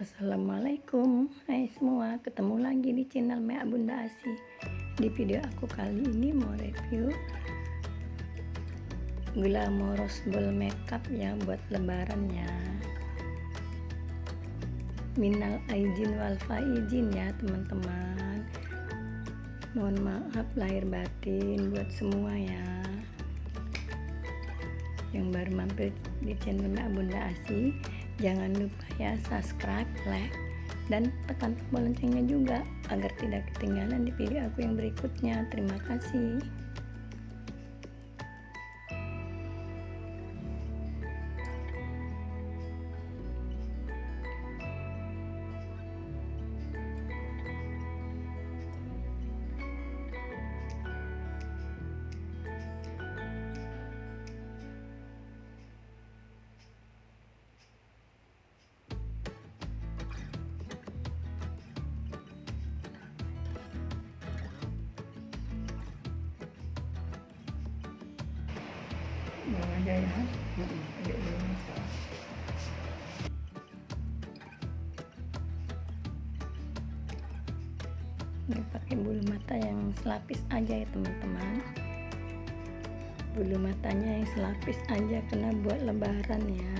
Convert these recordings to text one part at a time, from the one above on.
Assalamualaikum, hai semua, ketemu lagi di channel Mea Bunda Asi. Di video aku kali ini mau review Glamorous Ball Makeup ya buat lebarannya. Minal aidin wal faizin ya teman-teman. Mohon maaf lahir batin buat semua ya. Yang baru mampir di channel Mea Bunda Asi, jangan lupa ya subscribe, like, dan tekan tombol loncengnya juga agar tidak ketinggalan di video aku yang berikutnya. Terima kasih. Bawa aja ya. Ini pakai bulu mata yang selapis aja ya teman-teman. Bulu matanya yang selapis aja karena buat lebaran ya.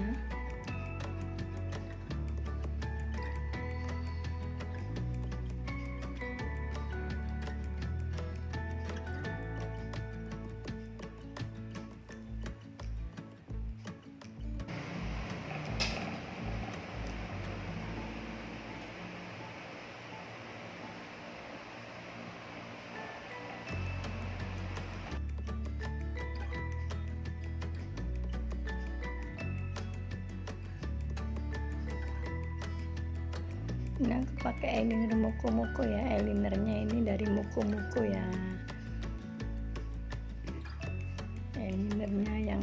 Ini aku pakai eyeliner Muko ya, eyelinernya ini dari Muko ya. Eyelinernya yang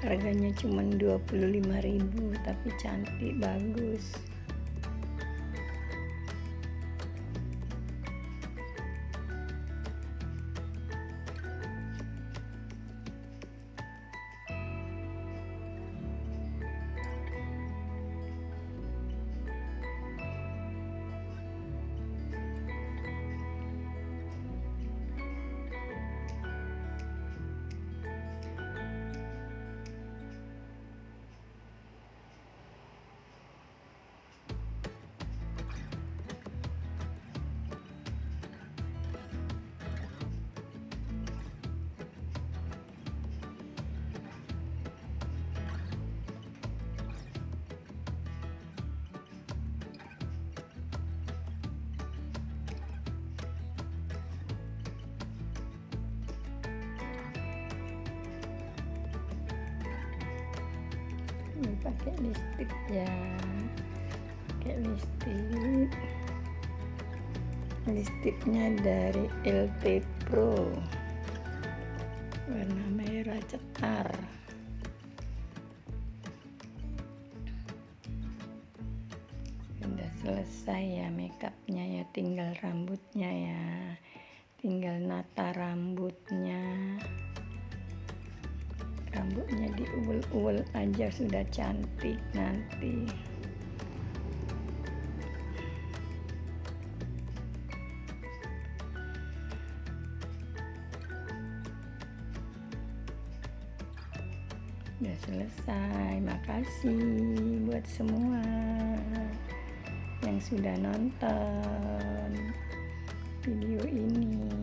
harganya cuma 25.000 tapi cantik, bagus. Ini pakai lipstick ya, pakai lipstiknya dari LT Pro warna merah cetar. Sudah selesai ya makeupnya ya, tinggal rambutnya ya, tinggal nata rambutnya diuel-uel aja sudah cantik nanti. Udah selesai. Makasih buat semua yang sudah nonton video ini.